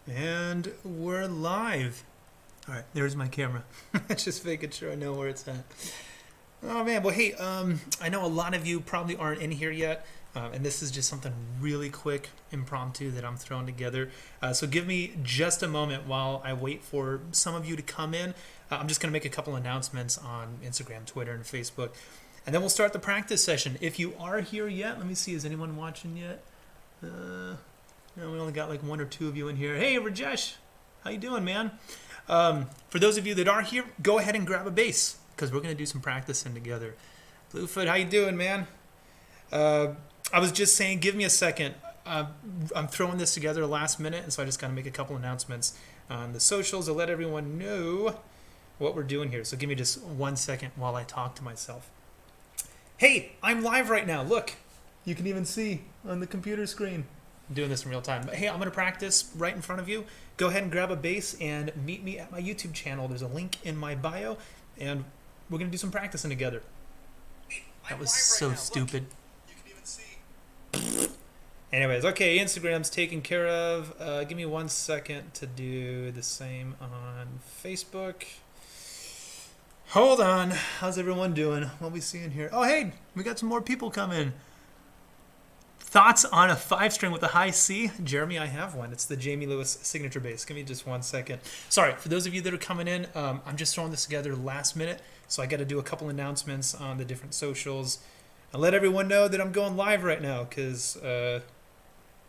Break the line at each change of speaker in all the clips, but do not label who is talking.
And we're live. All right, there's my camera. Just making sure I know where it's at. Oh man, well hey, I know a lot of you probably aren't in here yet, and this is just something really quick, impromptu that I'm throwing together. So give me just a moment while I wait for some of you to come in. I'm just going to make a couple announcements on Instagram, Twitter, and Facebook, and then we'll start the practice session. If you are here yet, let me see, is anyone watching yet? No, we only got like one or two of you in here. Hey, Rajesh, how you doing, man? For those of you that are here, go ahead and grab a bass because we're going to do some practicing together. Bluefoot, how you doing, man? I was just saying, give me a second. I'm throwing this together last minute, and so I just got to make a couple announcements on the socials to let everyone know what we're doing here. So give me just 1 second while I talk to myself. Hey, I'm live right now. Look, you can even see on the computer screen. I'm doing this in real time. But hey, I'm going to practice right in front of you. Go ahead and grab a bass and meet me at my YouTube channel. There's a link in my bio, and we're going to do some practicing together. That was so stupid. You can even see. Anyways, okay, Instagram's taken care of. Give me 1 second to do the same on Facebook. Hold on. How's everyone doing? What are we seeing here? Oh, hey, we got some more people coming. Thoughts on a 5-string with a high C? Jeremy, I have one. It's the Jayme Lewis signature bass. Give me just 1 second. Sorry, for those of you that are coming in, I'm just throwing this together last minute, so I got to do a couple announcements on the different socials and let everyone know that I'm going live right now, because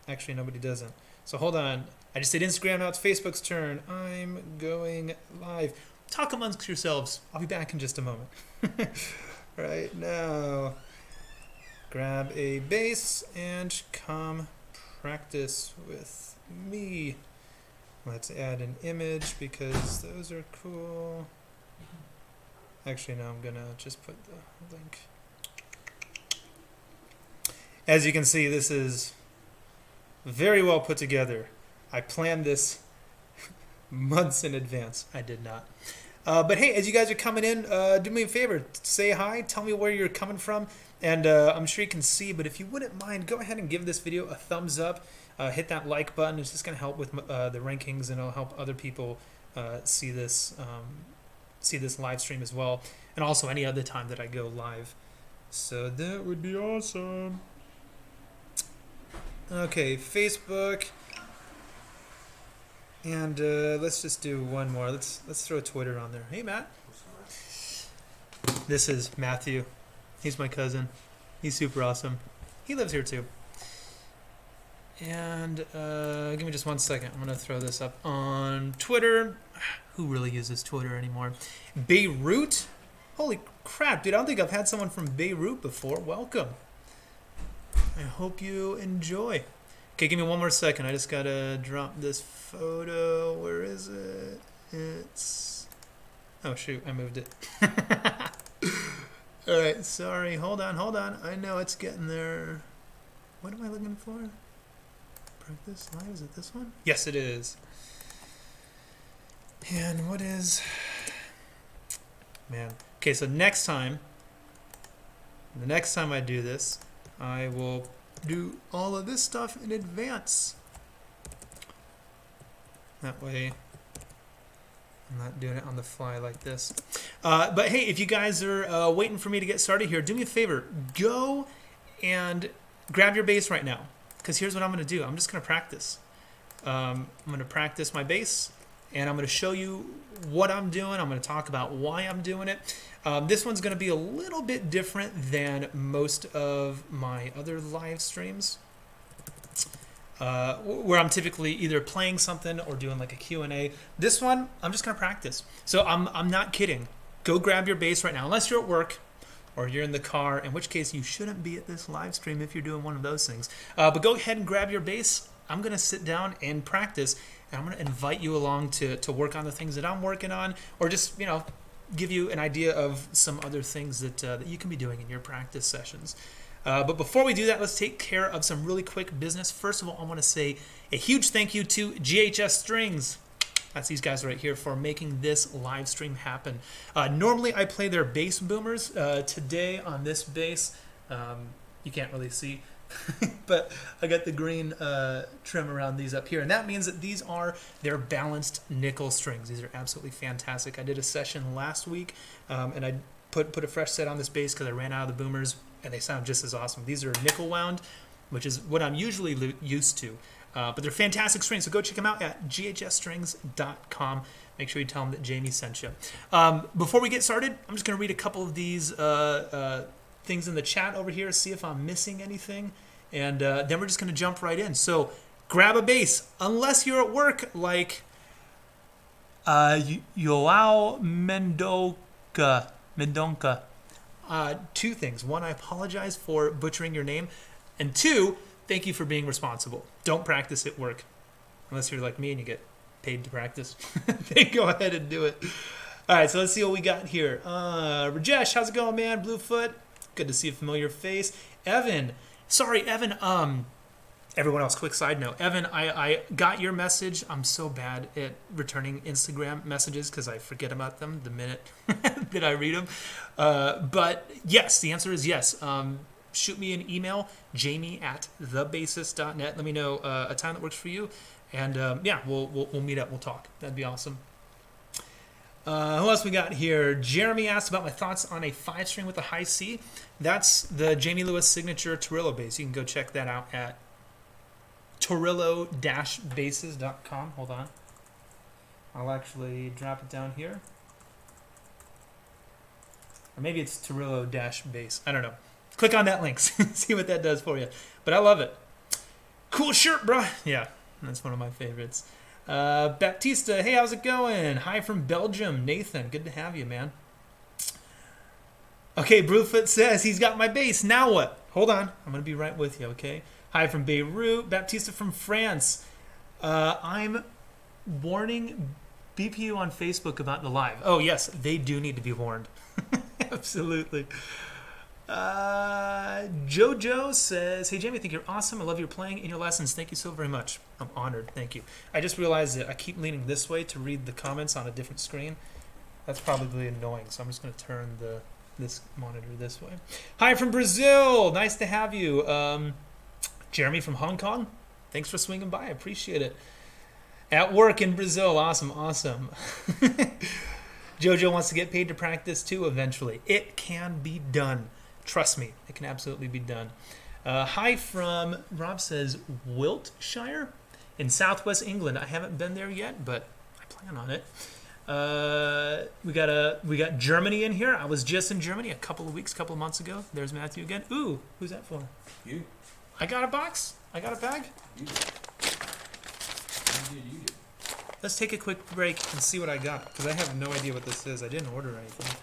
actually nobody doesn't. So hold on. I just did Instagram, now it's Facebook's turn. I'm going live. Talk amongst yourselves. I'll be back in just a moment. Right now. Grab a bass and come practice with me. Let's add an image because those are cool. Actually, no, I'm gonna just put the link. As you can see, this is very well put together. I planned this months in advance. I did not. But hey, as you guys are coming in, do me a favor. Say hi. Tell me where you're coming from. And I'm sure you can see, but if you wouldn't mind, go ahead and give this video a thumbs up. Hit that like button. It's just going to help with the rankings, and it'll help other people see this live stream as well. And also any other time that I go live. So that would be awesome. Okay, Facebook. And let's just do one more. Let's throw Twitter on there. Hey, Matt. This is Matthew. He's my cousin. He's super awesome. He lives here too. And give me just 1 second. I'm going to throw this up on Twitter. Who really uses Twitter anymore? Beirut? Holy crap, dude. I don't think I've had someone from Beirut before. Welcome. I hope you enjoy. Okay, give me 1 more second. I just got to drop this photo. Where is it? It's... Oh, shoot. I moved it. All right, sorry. Hold on. I know it's getting there. What am I looking for? Practice live? Is it this one? Yes, it is. And what is... Man. Okay, so the next time I do this, I will do all of this stuff in advance. That way I'm not doing it on the fly like this. But hey, if you guys are waiting for me to get started here, do me a favor. Go and grab your bass right now. Because here's what I'm going to do. I'm just going to practice. I'm going to practice my bass. And I'm going to show you what I'm doing. I'm going to talk about why I'm doing it. This one's going to be a little bit different than most of my other live streams. Where I'm typically either playing something or doing like a Q&A. This one, I'm just going to practice. So I'm not kidding. Go grab your bass right now, unless you're at work or you're in the car, in which case you shouldn't be at this live stream if you're doing one of those things. But go ahead and grab your bass. I'm going to sit down and practice, and I'm going to invite you along to work on the things that I'm working on, or just, give you an idea of some other things that you can be doing in your practice sessions. But before we do that, let's take care of some really quick business. First of all, I want to say a huge thank you to GHS Strings. That's these guys right here for making this live stream happen. Normally, I play their bass boomers. Today on this bass, you can't really see, But I got the green trim around these up here, and that means that they're balanced nickel strings. These are absolutely fantastic. I did a session last week, and I put a fresh set on this bass because I ran out of the boomers, and they sound just as awesome. These are nickel wound, which is what I'm usually used to, but they're fantastic strings. So go check them out at ghsstrings.com. Make sure you tell them that Jayme sent you. Before we get started, I'm just going to read a couple of these things in the chat over here, see if I'm missing anything, and then we're just going to jump right in. So grab a bass, unless you're at work like Joao Mendonca. Two things. One, I apologize for butchering your name, and two, thank you for being responsible. Don't practice at work, unless you're like me and you get paid to practice. Then go ahead and do it. All right, so let's see what we got here. Rajesh, how's it going, man? Bluefoot, good to see a familiar face. Evan, sorry, Evan. Everyone else, quick side note. Evan, I got your message. I'm so bad at returning Instagram messages because I forget about them the minute that I read them. But yes, the answer is yes. Shoot me an email, Jayme@thebassist.net. Let me know a time that works for you. And yeah, we'll meet up. We'll talk. That'd be awesome. Who else we got here? Jeremy asked about my thoughts on a 5-string with a high C. That's the Jamie Lewis signature Torillo bass. You can go check that out at torillo-basses.com. Hold on. I'll actually drop it down here. Or maybe it's Torillo-bass. I don't know. Click on that link. See what that does for you. But I love it. Cool shirt, bruh. Yeah. That's one of my favorites. Baptista, hey, how's it going? Hi from Belgium. Nathan, good to have you, man. Okay, Brewfoot says he's got my bass. Now what? Hold on. I'm going to be right with you, okay? Hi from Beirut. Baptista from France. I'm warning BPU on Facebook about the live. Oh, yes, they do need to be warned. Absolutely. Jojo says, hey Jamie, I think you're awesome. I love your playing in your lessons. Thank you so very much. I'm honored. Thank you. I just realized that I keep leaning this way to read the comments on a different screen. That's probably annoying, so I'm just going to turn this monitor this way. Hi from Brazil. Nice to have you. Jeremy from Hong Kong. Thanks for swinging by. I appreciate it. At work in Brazil. Awesome. Jojo wants to get paid to practice too eventually. It can be done. Trust me, it can absolutely be done. Hi from, Rob says, Wiltshire in southwest England. I haven't been there yet, but I plan on it. We got Germany in here. I was just in Germany a couple of months ago. There's Matthew again. Ooh, who's that for?
You.
I got a box. I got a bag.
You did.
Let's take a quick break and see what I got, because I have no idea what this is. I didn't order anything.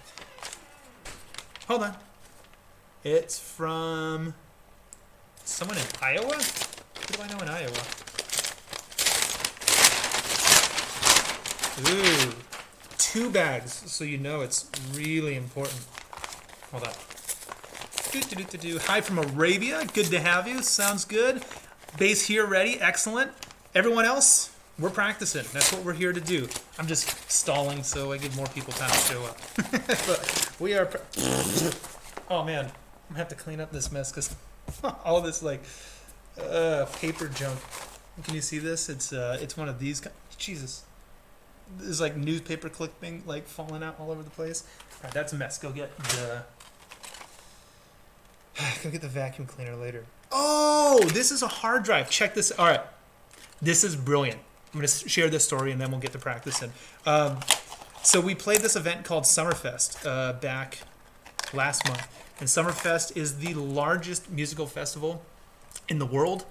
Hold on. It's from someone in Iowa? Who do I know in Iowa? Ooh, 2 bags, so you know it's really important. Hold on. Hi from Arabia. Good to have you. Sounds good. Bass here ready. Excellent. Everyone else, we're practicing. That's what we're here to do. I'm just stalling so I give more people time to show up. But we are... Oh, man. I'm going to have to clean up this mess because all this, like, paper junk. Can you see this? It's one of these... Jesus. There's, like, newspaper clipping, like, falling out all over the place. All right, that's a mess. Go get the vacuum cleaner later. Oh, this is a hard drive. Check this. All right. This is brilliant. I'm going to share this story, and then we'll get to practice in. So we played this event called Summerfest back last month. And Summerfest is the largest musical festival in the world.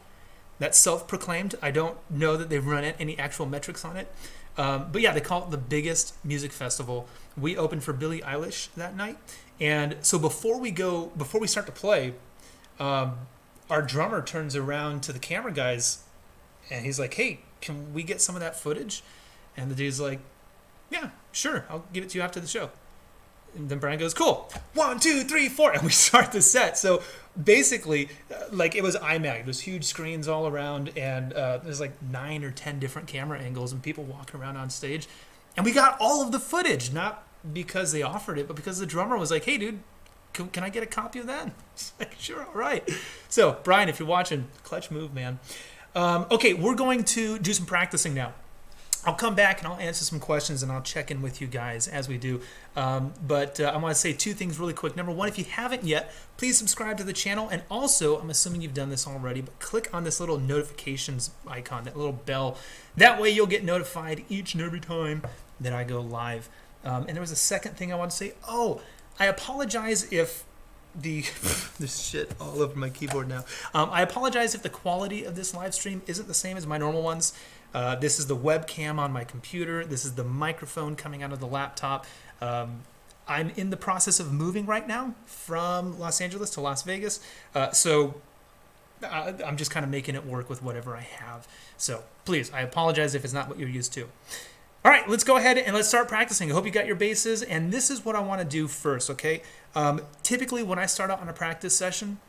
That's self-proclaimed. I don't know that they've run any actual metrics on it. But yeah, they call it the biggest music festival. We opened for Billie Eilish that night. And so before we start to play, our drummer turns around to the camera guys and he's like, hey, can we get some of that footage? And the dude's like, yeah, sure. I'll give it to you after the show. And then Brian goes, cool. 1, 2, 3, 4. And we start the set. So basically, like, it was IMAG. There's huge screens all around. And there's like 9 or 10 different camera angles and people walking around on stage. And we got all of the footage, not because they offered it, but because the drummer was like, hey, dude, can I get a copy of that? It's like, sure, all right. So, Brian, if you're watching, clutch move, man. Okay, we're going to do some practicing now. I'll come back and I'll answer some questions and I'll check in with you guys as we do. But I want to say two things really quick. Number one, if you haven't yet, please subscribe to the channel. And also, I'm assuming you've done this already, but click on this little notifications icon, that little bell. That way you'll get notified each and every time that I go live. And there was a second thing I want to say. Oh, I apologize if there's shit all over my keyboard now. I apologize if the quality of this live stream isn't the same as my normal ones. This is the webcam on my computer. This is the microphone coming out of the laptop. I'm in the process of moving right now from Los Angeles to Las Vegas. So I'm just kind of making it work with whatever I have. So please, I apologize if it's not what you're used to. All right, let's go ahead and let's start practicing. I hope you got your bases. And this is what I want to do first, okay? Typically, when I start out on a practice session,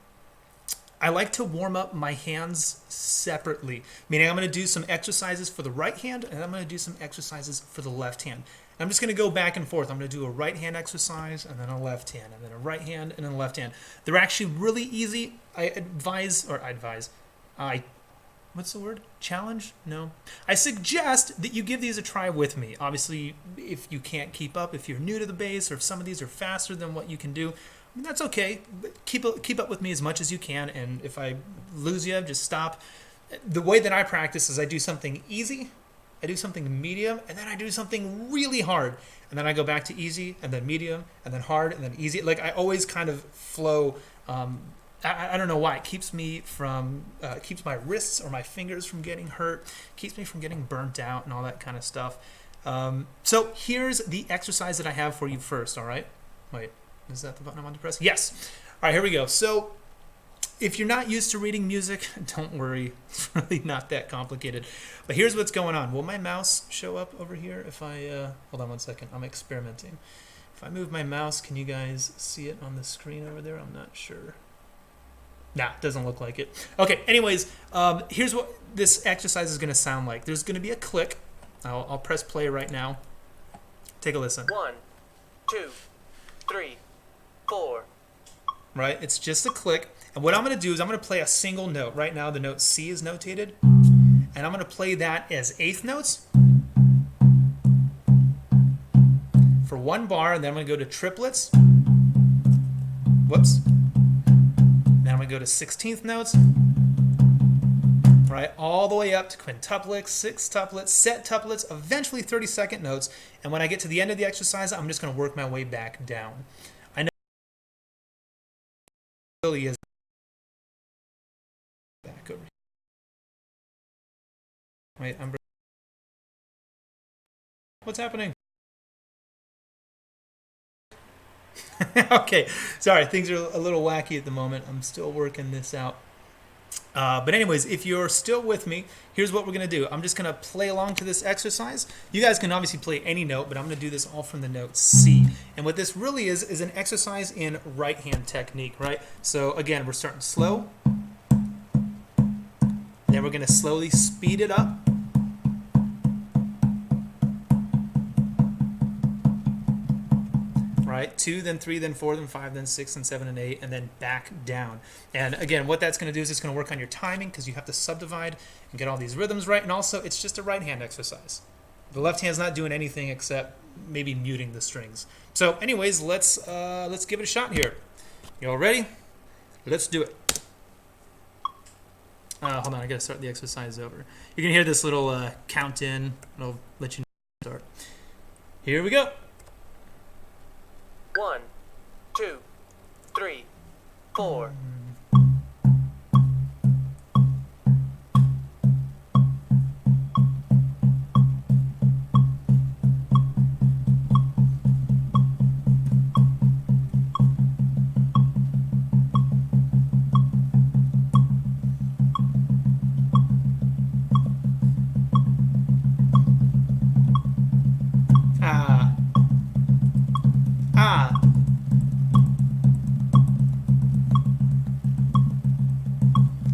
I like to warm up my hands separately, meaning I'm going to do some exercises for the right hand and I'm going to do some exercises for the left hand. And I'm just going to go back and forth. I'm going to do a right hand exercise and then a left hand and then a right hand and then a left hand. They're actually really easy. What's the word? Challenge? No. I suggest that you give these a try with me. Obviously, if you can't keep up, if you're new to the bass, or if some of these are faster than what you can do, I mean, that's okay. But keep up with me as much as you can, and if I lose you, just stop. The way that I practice is I do something easy, I do something medium, and then I do something really hard. And then I go back to easy, and then medium, and then hard, and then easy. Like, I always kind of flow. I don't know why. It keeps me from, keeps my wrists or my fingers from getting hurt, keeps me from getting burnt out and all that kind of stuff. So here's the exercise that I have for you first, all right? Wait, is that the button I want to press? Yes. All right, here we go. So if you're not used to reading music, don't worry. It's really not that complicated. But here's what's going on. Will my mouse show up over here if I, hold on one second. I'm experimenting. If I move my mouse, can you guys see it on the screen over there? I'm not sure. Nah, doesn't look like it. Okay, anyways, here's what this exercise is going to sound like. There's going to be a click. I'll press play right now. Take a listen.
1, 2, 3, 4.
Right, it's just a click. And what I'm going to do is I'm going to play a single note. Right now the note C is notated. And I'm going to play that as eighth notes for one bar. And then I'm going to go to triplets. Whoops. Now I'm going to go to 16th notes, right, all the way up to quintuplets, sextuplets, septuplets, eventually 32nd notes. And when I get to the end of the exercise, I'm just going to work my way back down. I know it really is back over here. Wait, what's happening? Okay, sorry, things are a little wacky at the moment. I'm still working this out. But anyways, if you're still with me, here's what we're going to do. I'm just going to play along to this exercise. You guys can obviously play any note, but I'm going to do this all from the note C. And what this really is an exercise in right hand technique, right? So again, we're starting slow. Then we're going to slowly speed it up. Right, 2, then 3, then 4, then 5, then 6, then 7, and 8, and then back down. And again, what that's going to do is it's going to work on your timing because you have to subdivide and get all these rhythms right. And also, it's just a right hand exercise. The left hand's not doing anything except maybe muting the strings. So, anyways, let's give it a shot here. You all ready? Let's do it. Hold on, I got to start the exercise over. You can hear this little count in. It'll let you know start. Here we go.
1, 2, 3, 4.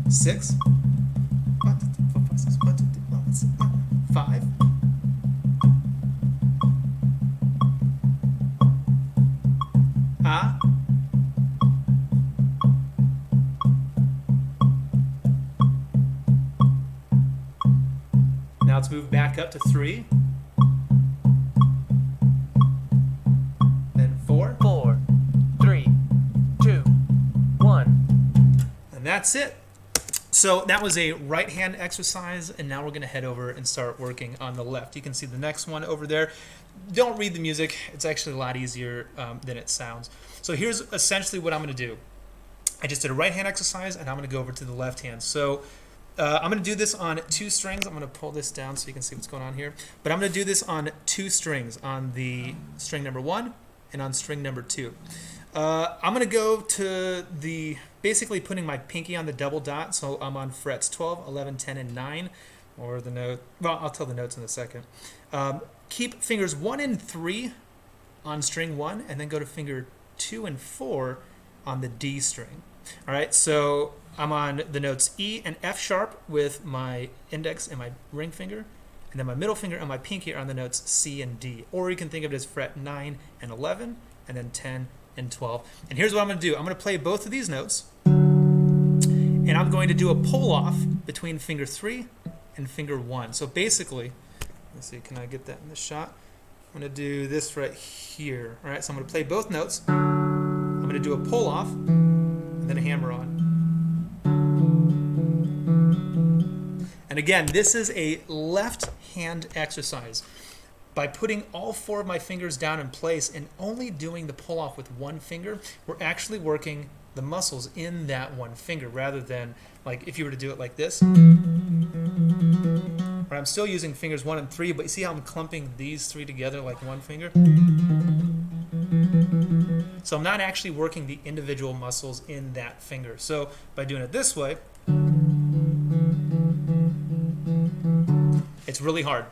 Six. 5. Now let's move back up to 3. Then 4.
4, 3, 2, 1.
And that's it. So that was a right hand exercise, and now we're going to head over and start working on the left. You can see the next one over there. Don't read the music. It's actually a lot easier than it sounds. So here's essentially what I'm going to do. I just did a right hand exercise, and I'm going to go over to the left hand. So I'm going to do this on 2 strings. I'm going to pull this down so you can see what's going on here. But I'm going to do this on 2 strings, on the string number 1 and on string number 2. I'm going to go to the, basically putting my pinky on the double dot, so I'm on frets 12, 11, 10, and 9, or the note, well, I'll tell the notes in a second. Keep fingers 1 and 3 on string 1, and then go to finger 2 and 4 on the D string. All right, so I'm on the notes E and F sharp with my index and my ring finger, and then my middle finger and my pinky are on the notes C and D. Or you can think of it as fret 9 and 11, and then 10 and 12. And here's what I'm going to do. I'm going to play both of these notes, and I'm going to do a pull off between finger 3 and finger 1. So basically, let's see, can I get that in the shot? I'm going to do this right here. All right, so I'm going to play both notes. I'm going to do a pull off and then a hammer on. And again, this is a left hand exercise. By putting all 4 of my fingers down in place and only doing the pull off with 1 finger, we're actually working the muscles in that 1 finger rather than like if you were to do it like this. Right, I'm still using fingers 1 and 3, but you see how I'm clumping these 3 together like 1 finger? So I'm not actually working the individual muscles in that finger. So by doing it this way, it's really hard.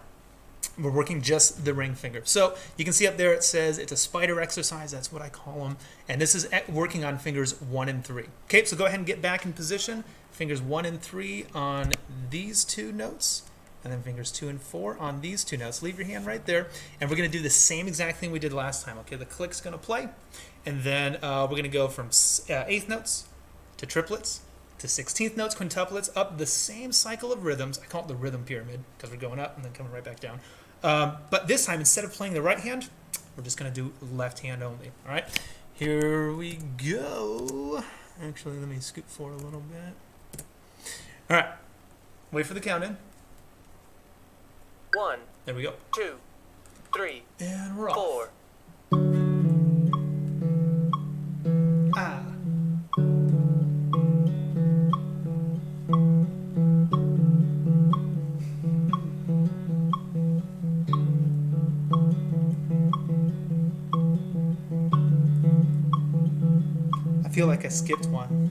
We're working just the ring finger. So you can see up there it says it's a spider exercise. That's what I call them. And this is working on fingers 1 and 3. Okay, so go ahead and get back in position. Fingers 1 and 3 on these 2 notes, and then fingers 2 and 4 on these 2 notes. Leave your hand right there, and we're going to do the same exact thing we did last time. Okay, the click's going to play, and then we're going to go from 8th notes to triplets to 16th notes, quintuplets, up the same cycle of rhythms. I call it the rhythm pyramid because we're going up and then coming right back down. But this time, instead of playing the right hand, we're just going to do left hand only. All right, here we go. Actually, let me scoot forward a little bit. All right, wait for the count in.
1,
There we go.
2, 3,
And we're off.
4.
Ah. I feel like I skipped one.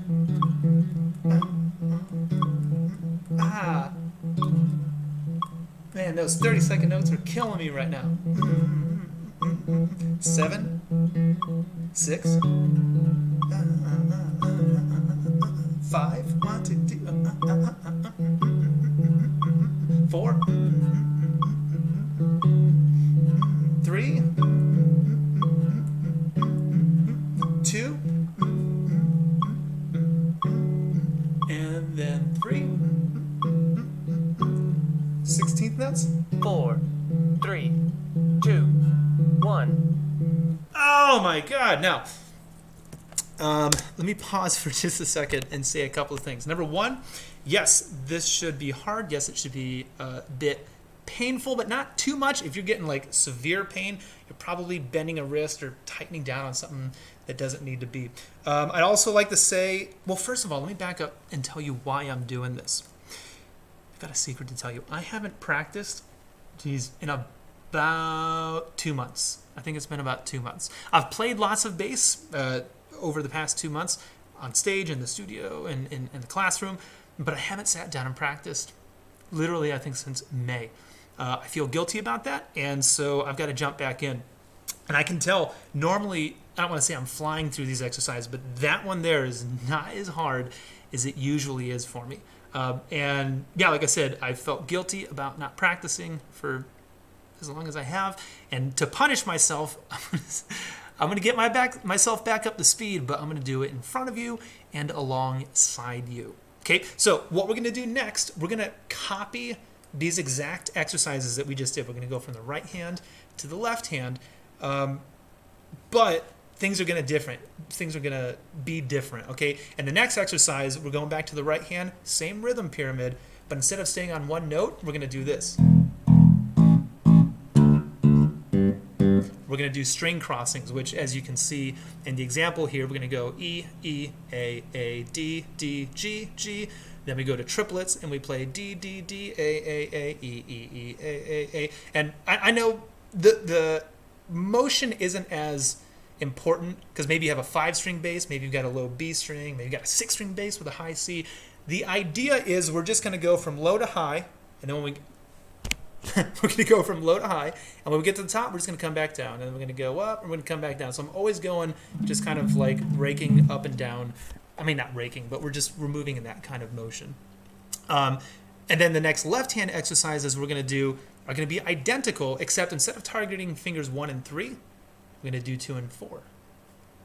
Ah. Man, those 30-second notes are killing me right now. 7, 6, 5, 1, 2, 4, 3, 2, and then 3. 16th notes.
4, 3, 2, 1.
Oh my God! Now, let me pause for just a second and say a couple of things. Number one, yes, this should be hard. Yes, it should be a bit painful, but not too much. If you're getting like severe pain, you're probably bending a wrist or tightening down on something that doesn't need to be. I'd also like to say, well, first of all, let me back up and tell you why I'm doing this. I've got a secret to tell you. I haven't practiced, in about 2 months. I think it's been about 2 months. I've played lots of bass over the past 2 months on stage, in the studio, and in the classroom, but I haven't sat down and practiced literally, I think, since May. I feel guilty about that, and so I've got to jump back in. And I can tell, normally, I don't want to say I'm flying through these exercises, but that one there is not as hard as it usually is for me. And yeah, like I said, I felt guilty about not practicing for as long as I have. And to punish myself, I'm going to get myself back up to speed, but I'm going to do it in front of you and alongside you. Okay, so what we're going to do next, we're going to copy these exact exercises that we just did. We're going to go from the right hand to the left hand, but things are going to be different, okay? And the next exercise, we're going back to the right hand, same rhythm pyramid, but instead of staying on one note, we're going to do this. We're going to do string crossings, which, as you can see in the example here, we're going to go E, E, A, D, D, G, G. Then we go to triplets, and we play D, D, D, A, E, E, E, A. And I know the motion isn't as important because maybe you have a 5-string bass, maybe you've got a low B string, maybe you've got a 6-string bass with a high C. The idea is we're just going to go from low to high, and then when we're going to go from low to high, and when we get to the top, we're just going to come back down, and then we're going to go up, and we're going to come back down. So I'm always going just kind of like raking up and down. I mean, not raking, but we're moving in that kind of motion. And then the next left-hand exercises we're going to do are going to be identical, except instead of targeting fingers 1 and 3, we're going to do 2 and 4,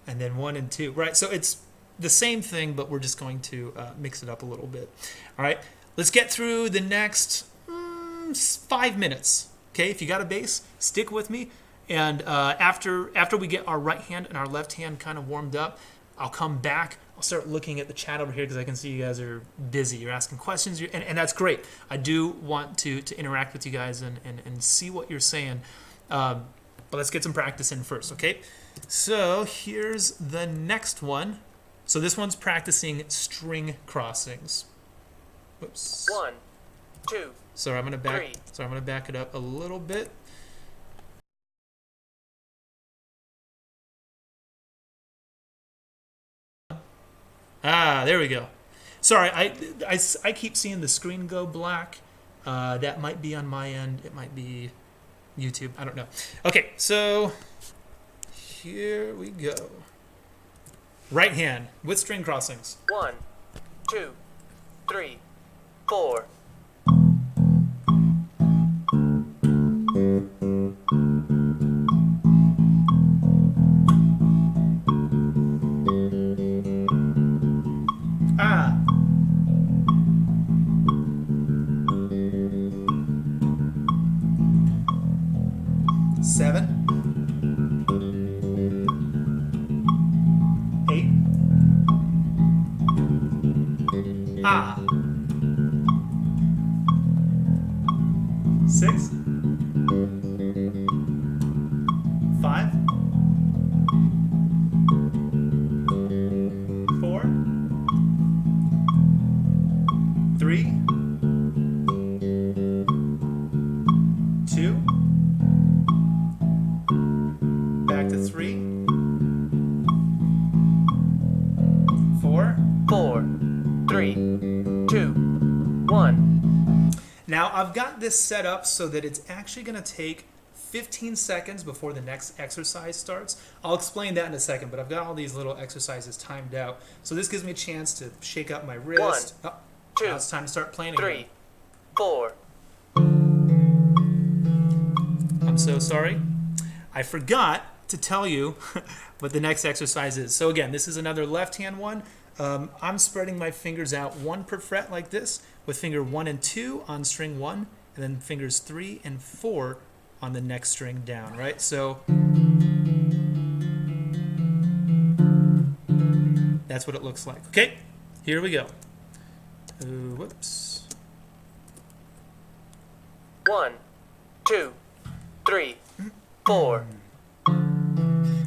and then 1 and 2, right? So it's the same thing, but we're just going to mix it up a little bit. All right, let's get through the next 5 minutes. Okay, if you got a bass, stick with me. And after we get our right hand and our left hand kind of warmed up, I'll come back. I'll start looking at the chat over here because I can see you guys are busy. You're asking questions, and that's great. I do want to interact with you guys and see what you're saying. But let's get some practice in first, okay? So here's the next one. So this one's practicing string crossings. Whoops.
1, 2.
Sorry, I'm gonna back.
3.
Sorry, I'm gonna back it up a little bit. There we go. Sorry, I keep seeing the screen go black. That might be on my end. It might be YouTube. I don't know. Okay, so here we go. Right hand with string crossings.
1, 2, 3, 4.
Ah. Seven. 8. Ah. 6. 5. 4. 3. 2. Back to 3. 4.
4, 3, 2, 1.
Now I've got this set up so that it's actually going to take 15 seconds before the next exercise starts. I'll explain that in a second, but I've got all these little exercises timed out. So this gives me a chance to shake up my wrist.
1,
Oh,
2,
now it's time to start playing
3,
again.
4.
I'm so sorry. I forgot to tell you what the next exercise is. So again, this is another left-hand one. I'm spreading my fingers out 1 per fret like this, with finger 1 and 2 on string 1, and then fingers 3 and 4 on the next string down, right? So that's what it looks like. Okay, here we go. Whoops.
1, 2, 3, 4.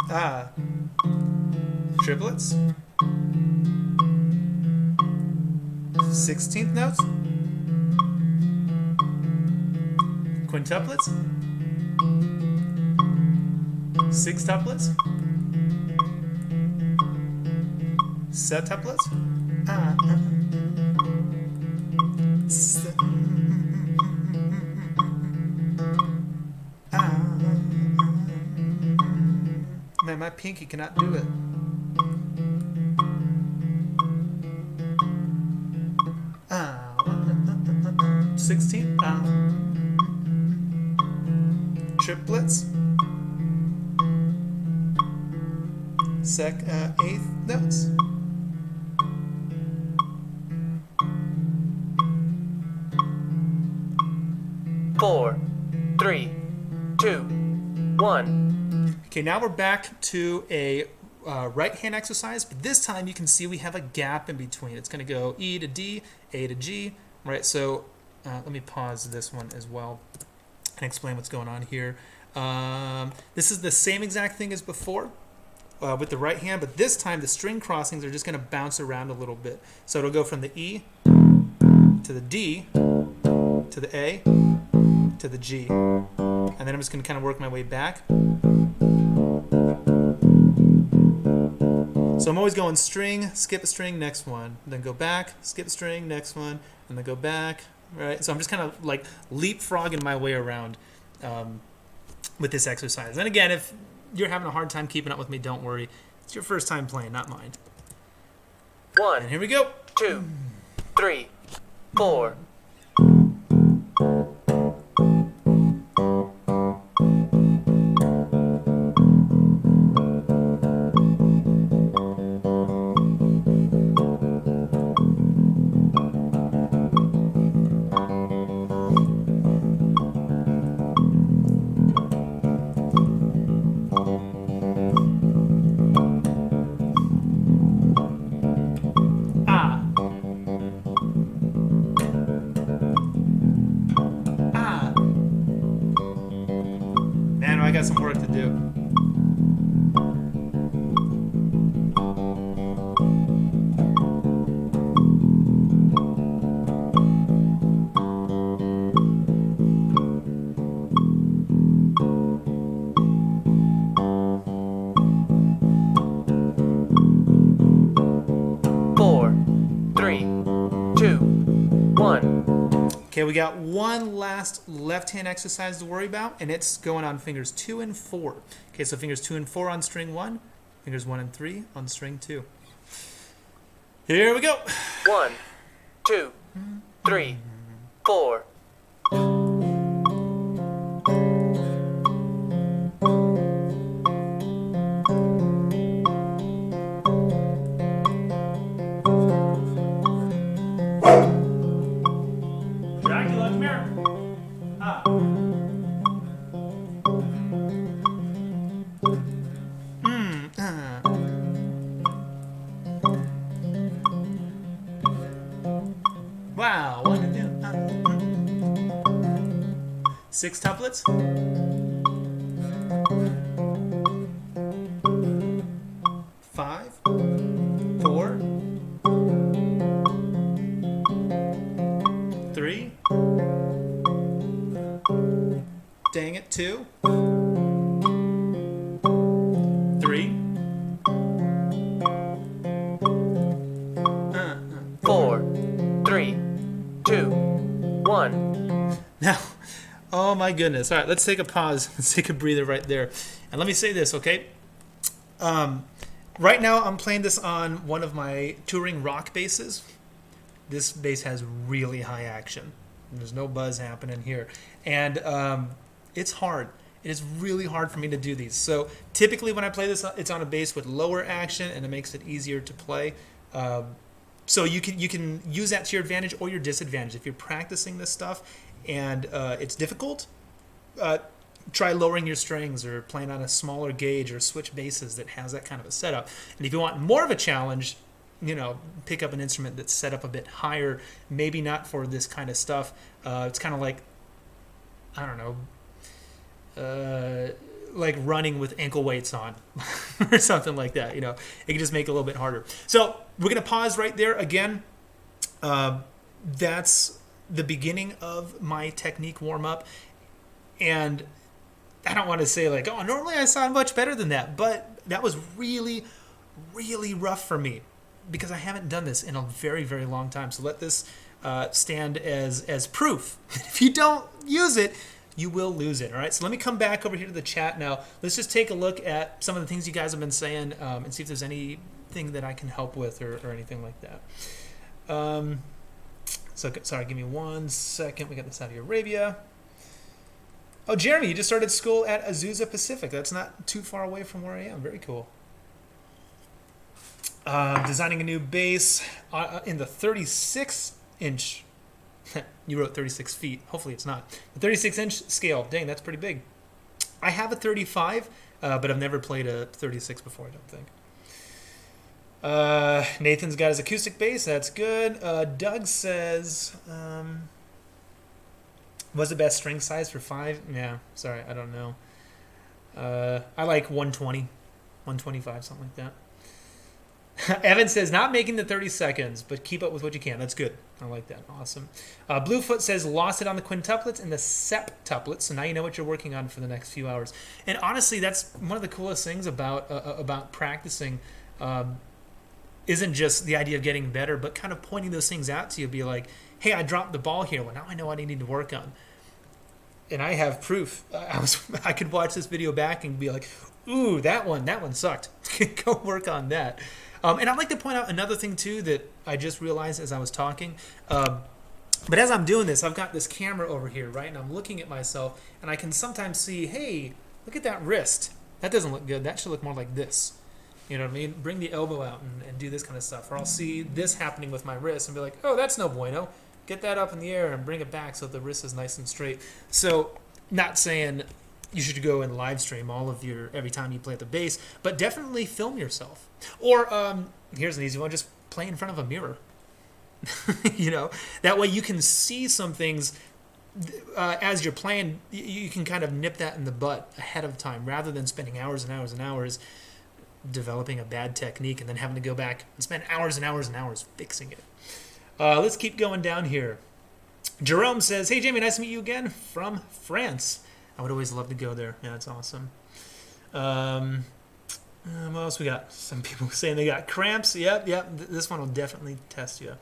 Ah. Triplets. 16th notes. Quintuplets. Sextuplets. Septuplets. Man, my pinky cannot do it. Ah, 16. Triplets. Eighth notes.
4, 3, 2, 1.
Okay, now we're back to a right hand exercise, but this time you can see we have a gap in between. It's going to go E to D, A to G, right? So let me pause this one as well and explain what's going on here. This is the same exact thing as before with the right hand, but this time the string crossings are just going to bounce around a little bit. So it'll go from the E to the D to the A to the G, and then I'm just going to kind of work my way back. So I'm always going string, skip a string, next one, then go back, skip a string, next one, and then go back, right? So I'm just kind of like leapfrogging my way around with this exercise. And again, if you're having a hard time keeping up with me, don't worry. It's your first time playing, not mine.
1,
And here we go.
2, 3, 4.
Man, I got some work to do. Okay, we got one last left-hand exercise to worry about, and it's going on fingers 2 and 4. Okay, so fingers 2 and 4 on string 1, fingers 1 and 3 on string 2. Here we go.
1, 2, 3, 4.
Dracula, come here. Ah. Wow, 1 and 2. 6 tuplets. 5, 4, 3. Dang it, 2, 3.
4, 3, 2, 1.
Now, oh my goodness. All right, let's take a pause. Let's take a breather right there. And let me say this, okay? Right now, I'm playing this on one of my touring rock basses. This bass has really high action. There's no buzz happening here. And it's hard. It is really hard for me to do these. So typically when I play this, it's on a bass with lower action, and it makes it easier to play. So you can use that to your advantage or your disadvantage. If you're practicing this stuff and it's difficult, try lowering your strings or playing on a smaller gauge or switch basses that has that kind of a setup. And if you want more of a challenge, you know, pick up an instrument that's set up a bit higher, maybe not for this kind of stuff. It's kind of like, I don't know, like running with ankle weights on or something like that. You know, it can just make it a little bit harder. So we're going to pause right there. Again, that's the beginning of my technique warm-up. And I don't want to say like, oh, normally I sound much better than that. But that was really, really rough for me because I haven't done this in a very, very long time. So let this stand as proof. If you don't use it, you will lose it. All right, so let me come back over here to the chat now. Let's just take a look at some of the things you guys have been saying and see if there's anything that I can help with or anything like that. So sorry, give me 1 second. We got the Saudi Arabia. Oh, Jeremy, you just started school at Azusa Pacific. That's not too far away from where I am. Very cool. Designing a new bass in the 36-inch You wrote 36 feet. Hopefully it's not. The 36-inch scale. Dang, that's pretty big. I have a 35, but I've never played a 36 before, I don't think. Nathan's got his acoustic bass. That's good. Doug says, what's the best string size for 5? Yeah, sorry, I don't know. I like 120, 125, something like that. Evan says, not making the 30 seconds, but keep up with what you can. That's good. I like that. Awesome. Bluefoot says, lost it on the quintuplets and the septuplets, so now you know what you're working on for the next few hours. And honestly, that's one of the coolest things about practicing. Isn't just the idea of getting better, but kind of pointing those things out to you. Be like, hey, I dropped the ball here. Well, now I know what I need to work on. And I have proof. I could watch this video back and be like, ooh, that one sucked. Go work on that. And I'd like to point out another thing, too, that I just realized as I was talking. But as I'm doing this, I've got this camera over here, right? And I'm looking at myself, and I can sometimes see, hey, look at that wrist. That doesn't look good. That should look more like this. You know what I mean? Bring the elbow out and do this kind of stuff. Or I'll see this happening with my wrist and be like, oh, that's no bueno. Get that up in the air and bring it back so the wrist is nice and straight. So, not saying you should go and live stream all of your every time you play the bass, but definitely film yourself. Or here's an easy one: just play in front of a mirror. You know, that way you can see some things as you're playing. You can kind of nip that in the butt ahead of time, rather than spending hours and hours and hours developing a bad technique and then having to go back and spend hours and hours and hours fixing it. Let's keep going down here. Jerome says, hey, Jayme, nice to meet you again from France. I would always love to go there. Yeah, that's awesome. What else we got? Some people saying they got cramps. Yep. This one will definitely test you.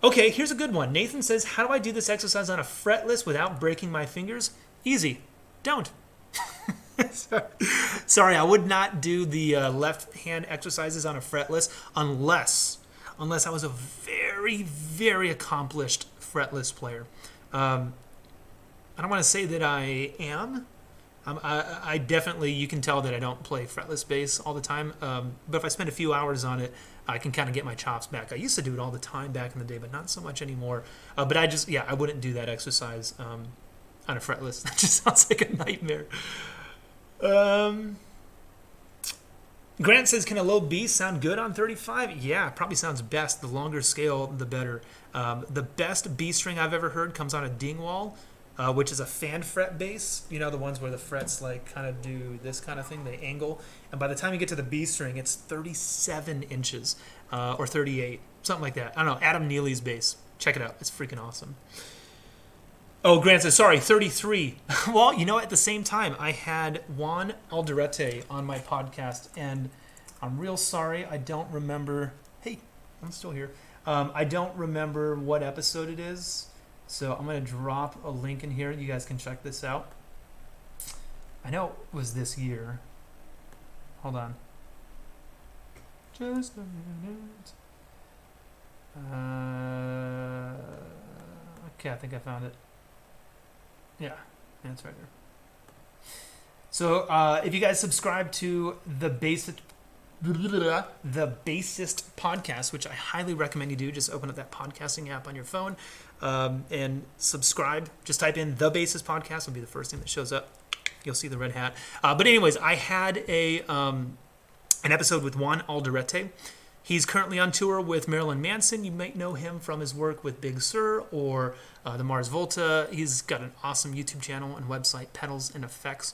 Okay, here's a good one. Nathan says, how do I do this exercise on a fretless without breaking my fingers? Easy. Don't. Sorry, I would not do the left hand exercises on a fretless unless I was a very, very accomplished fretless player. I don't want to say that I am. I definitely, you can tell that I don't play fretless bass all the time. But if I spend a few hours on it, I can kind of get my chops back. I used to do it all the time back in the day, but not so much anymore. But I wouldn't do that exercise on a fretless. That just sounds like a nightmare. Grant says, can a low B sound good on 35? Yeah, probably sounds best. The longer scale, the better. The best B string I've ever heard comes on a Dingwall, which is a fan fret bass. You know, the ones where the frets like kind of do this kind of thing, they angle. And by the time you get to the B string, it's 37 inches or 38, something like that. I don't know, Adam Neely's bass. Check it out. It's freaking awesome. Oh, Grant says, sorry, 33. Well, you know, at the same time, I had Juan Alderete on my podcast, and I'm real sorry. I don't remember. Hey, I'm still here. I don't remember what episode it is, so I'm going to drop a link in here. You guys can check this out. I know it was this year. Hold on. Just a minute. Okay, I think I found it. Yeah, it's right there. So if you guys subscribe to the Bassist podcast, which I highly recommend you do, just open up that podcasting app on your phone and subscribe. Just type in the Bassist podcast; it'll be the first thing that shows up. You'll see the red hat. But anyways, I had an episode with Juan Alderete. He's currently on tour with Marilyn Manson. You might know him from his work with Big Sur or the Mars Volta. He's got an awesome YouTube channel and website, Pedals and Effects.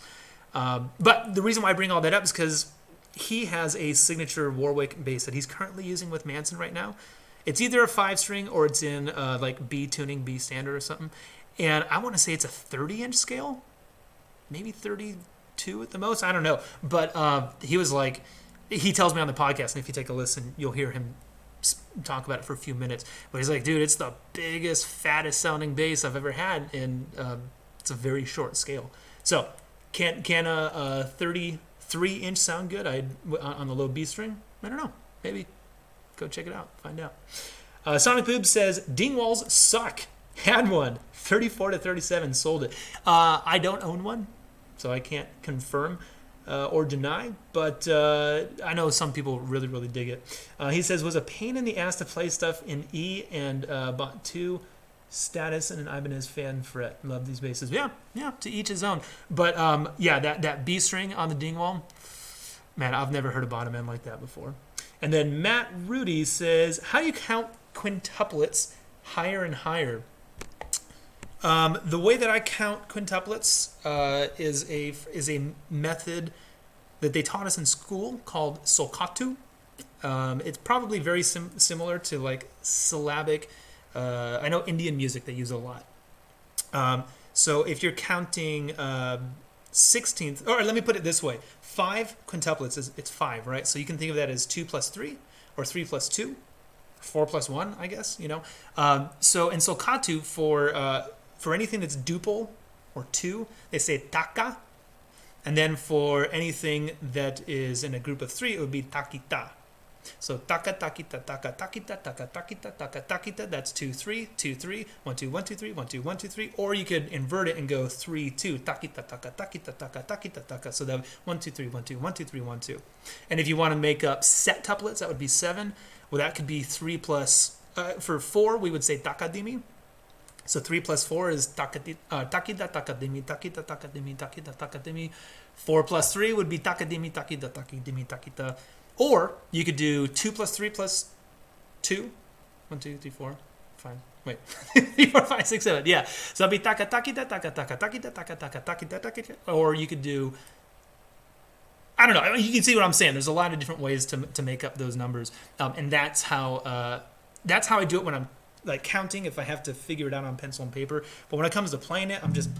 But the reason why I bring all that up is because he has a signature Warwick bass that he's currently using with Manson right now. It's either a 5-string or it's in like B tuning, B standard or something. And I want to say it's a 30-inch scale, maybe 32 at the most. I don't know. But he was like... He tells me on the podcast, and if you take a listen, you'll hear him talk about it for a few minutes. But he's like, dude, it's the biggest, fattest sounding bass I've ever had, and it's a very short scale. So, can a 33-inch sound good on the low B string? I don't know. Maybe. Go check it out. Find out. Sonic Boob says, Dingwalls suck. Had one. 34 to 37, sold it. I don't own one, so I can't confirm. or deny, but I know some people really, really dig it. He says, was a pain in the ass to play stuff in E and bought 2 status and an Ibanez fan fret. Love these basses. Yeah, to each his own. But yeah, that B string on the Dingwall, man, I've never heard a bottom end like that before. And then Matt Rudy says, how do you count quintuplets higher and higher? The way that I count quintuplets is a method that they taught us in school called solkatu. It's probably very similar to like syllabic. I know Indian music they use a lot. So if you're counting 16th, or let me put it this way: 5 quintuplets it's 5, right? So you can think of that as 2 plus 3, or 3 plus 2, 4 plus 1, I guess. So in solkatu for anything that's duple or 2, they say taka. And then for anything that is in a group of 3, it would be takita. So taka, takita, taka, takita, taka, takita, taka, takita. That's 2, 3, 2, 3, 1, 2, 1, 2, 3, 1, 2, 1, 2, 3. Or you could invert it and go 3, 2, takita, taka, takita, taka, takita, taka. So that 1, 2, 3, 1, 2, 1, 2, 3, 1, 2. And if you want to make up septuplets, that would be 7. Well, that could be 3 plus, for 4, we would say takadimi. So 3 plus 4 is takita, takadimi, takita, takadimi, takita, takadimi. 4 plus 3 would be takadimi, takita, takidimi, takita. Or you could do 2 plus 3 plus 2. 1, 2, 3, 4, 5. Wait. 3, 4, 5, 6, 7. Yeah. So that'd be taka, takita, taka, taka, takita, taka, taka, takita, takita. Or you could do, I don't know. You can see what I'm saying. There's a lot of different ways to make up those numbers. And that's how I do it when I'm like counting, if I have to figure it out on pencil and paper. But when it comes to playing it, I'm just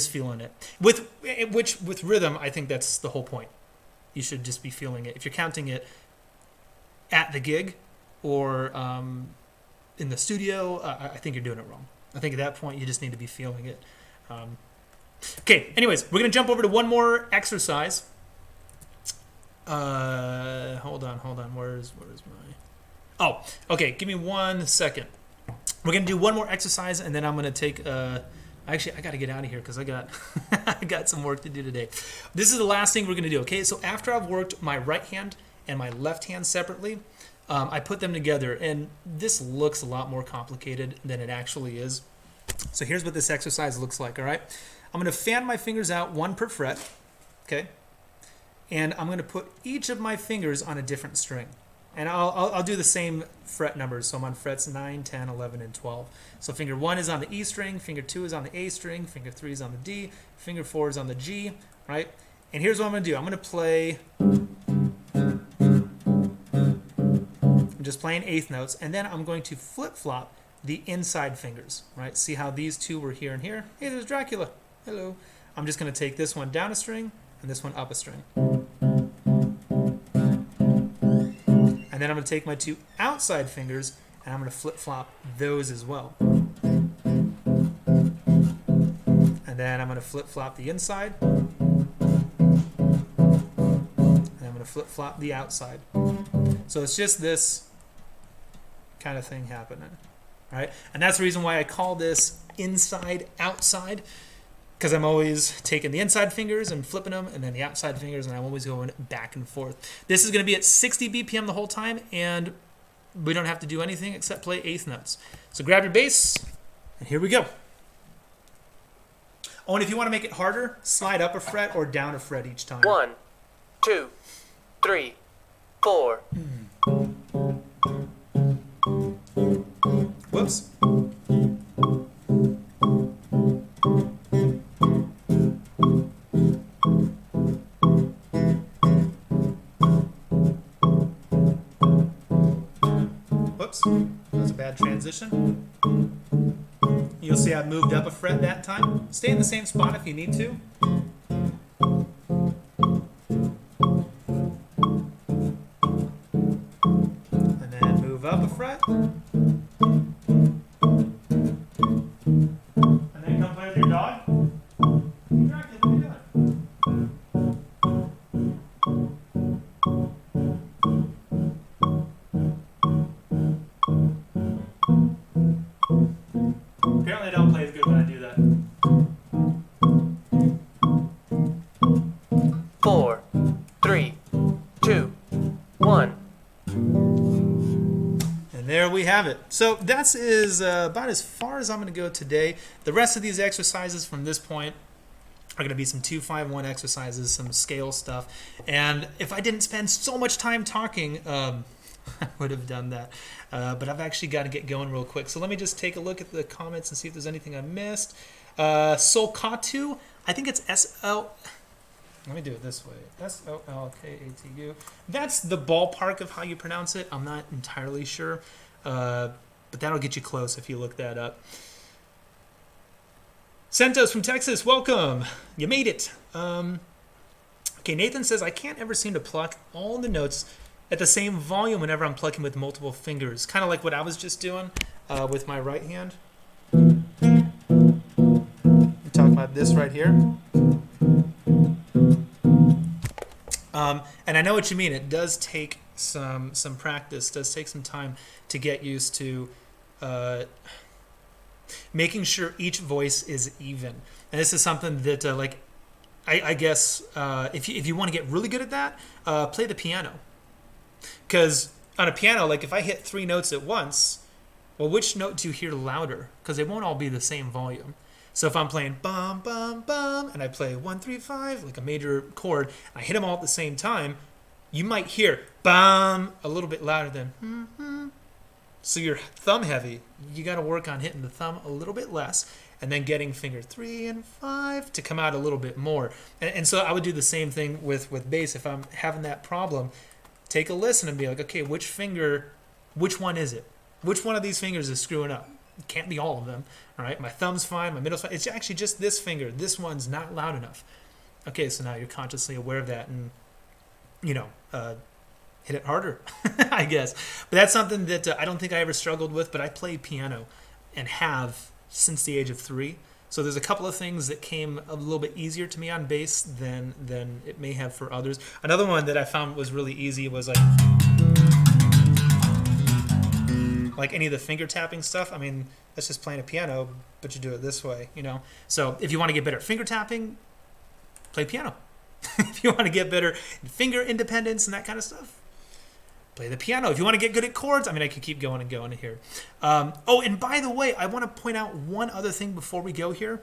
feeling it. With rhythm, I think that's the whole point. You should just be feeling it. If you're counting it at the gig or in the studio, I think you're doing it wrong. I think at that point you just need to be feeling it. Okay, anyways, we're going to jump over to one more exercise. Hold on. Where's my... Oh, okay, give me 1 second. We're going to do one more exercise, and then I'm going to take... Actually, I got to get out of here because I got some work to do today. This is the last thing we're going to do, okay? So after I've worked my right hand and my left hand separately, I put them together, and this looks a lot more complicated than it actually is. So here's what this exercise looks like, all right? I'm going to fan my fingers out, 1 per fret, okay? And I'm going to put each of my fingers on a different string. And I'll do the same fret numbers. So I'm on frets 9, 10, 11, and 12. So finger 1 is on the E string, finger 2 is on the A string, finger 3 is on the D, finger 4 is on the G, right? And here's what I'm going to do. I'm going to play... I'm just playing eighth notes, and then I'm going to flip-flop the inside fingers, right? See how these two were here and here? Hey, there's Dracula. Hello. I'm just going to take this one down a string and this one up a string. And then I'm going to take my 2 outside fingers and I'm going to flip-flop those as well. And then I'm going to flip-flop the inside. And I'm going to flip-flop the outside. So it's just this kind of thing happening, right? And that's the reason why I call this inside-outside, because I'm always taking the inside fingers and flipping them, and then the outside fingers, and I'm always going back and forth. This is going to be at 60 BPM the whole time, and we don't have to do anything except play eighth notes. So grab your bass, and here we go. Oh, and if you want to make it harder, slide up a fret or down a fret each time.
1, 2, 3, 4.
Whoops. Whoops. That was a bad transition. You'll see I've moved up a fret that time. Stay in the same spot if you need to. And then move up a fret. And then come play with your dog. Dracula, what are you doing? Apparently I don't play as good when I do that. So that's about as far as I'm going to go today. The rest of these exercises from this point are going to be some 2-5-1 exercises, some scale stuff. And if I didn't spend so much time talking, I would have done that. But I've actually got to get going real quick. So let me just take a look at the comments and see if there's anything I missed. Solkatu, I think it's S-O... Let me do it this way. S-O-L-K-A-T-U. That's the ballpark of how you pronounce it. I'm not entirely sure. But that'll get you close if you look that up. Santos from Texas, welcome. You made it. Okay, Nathan says, I can't ever seem to pluck all the notes at the same volume whenever I'm plucking with multiple fingers. Kind of like what I was just doing with my right hand. I'm talking about this right here. And I know what you mean. It does take some practice. It does take some time to get used to making sure each voice is even. And this is something that, I guess, if you want to get really good at that, play the piano. Because on a piano, like if I hit 3 notes at once, well, which note do you hear louder? Because they won't all be the same volume. So if I'm playing bum, bum, bum, and I play 1, 3, 5, like a major chord, and I hit them all at the same time, you might hear bum a little bit louder than So you're thumb heavy. You got to work on hitting the thumb a little bit less, and then getting finger 3 and 5 to come out a little bit more. And so I would do the same thing with bass. If I'm having that problem, take a listen and be like, okay, which one is it? Which one of these fingers is screwing up? It can't be all of them. All right, my thumb's fine, my middle's fine. It's actually just this finger. This one's not loud enough. Okay, so now you're consciously aware of that and, hit it harder, I guess. But that's something that I don't think I ever struggled with, but I play piano and have since the age of 3. So there's a couple of things that came a little bit easier to me on bass than it may have for others. Another one that I found was really easy was like any of the finger tapping stuff. I mean, that's just playing a piano, but you do it this way, So if you want to get better at finger tapping, play piano. If you want to get better in finger independence and that kind of stuff, play the piano. If you want to get good at chords, I mean, I could keep going and going here. And by the way, I want to point out one other thing before we go here.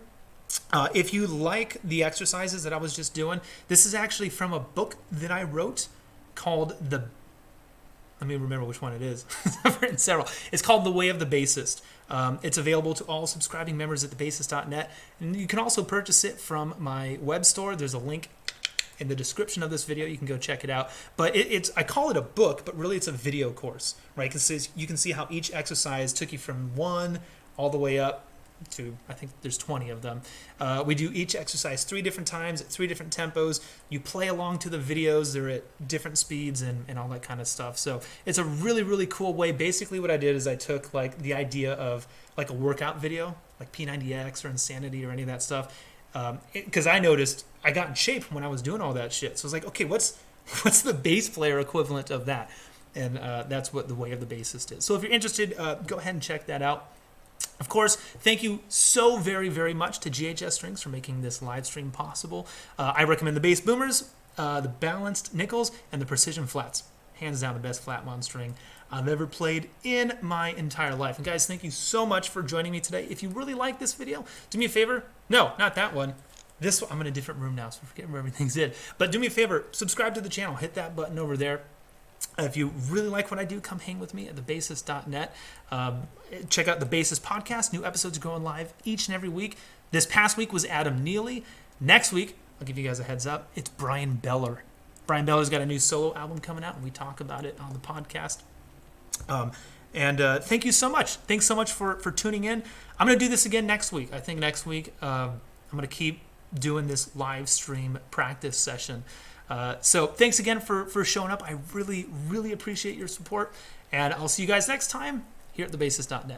If you like the exercises that I was just doing, this is actually from a book that I wrote called let me remember which one it is. I've written several. It's called The Way of The Bassist. It's available to all subscribing members at thebassist.net. And you can also purchase it from my web store. There's a link in the description of this video. You can go check it out. But I call it a book, but really it's a video course, right? Because you can see how each exercise took you from 1 all the way up to, I think there's 20 of them. We do each exercise 3 different times at 3 different tempos. You play along to the videos. They're at different speeds and all that kind of stuff. So it's a really, really cool way. Basically what I did is I took like the idea of like a workout video, like P90X or Insanity or any of that stuff. Because I noticed I got in shape when I was doing all that shit. So I was like, okay, what's the bass player equivalent of that? And that's what The Way of the Bassist is. So if you're interested, go ahead and check that out. Of course, thank you so very, very much to GHS Strings for making this live stream possible. I recommend the Bass Boomers, the Balanced Nickels, and the Precision Flats. Hands down the best flat wound string I've ever played in my entire life. And guys, thank you so much for joining me today. If you really like this video, do me a favor. No, not that one. This one, I'm in a different room now, so I'm forgetting where everything's in. But do me a favor, subscribe to the channel. Hit that button over there. If you really like what I do, come hang with me at thebassist.net. Check out the Bassist podcast. New episodes are going live each and every week. This past week was Adam Neely. Next week, I'll give you guys a heads up, it's Brian Beller. Brian Beller's got a new solo album coming out, and we talk about it on the podcast. Thank you so much. Thanks so much for tuning in. I'm going to do this again next week. I think next week I'm going to keep doing this live stream practice session. So thanks again for showing up. I really, really appreciate your support. And I'll see you guys next time here at thebassist.net.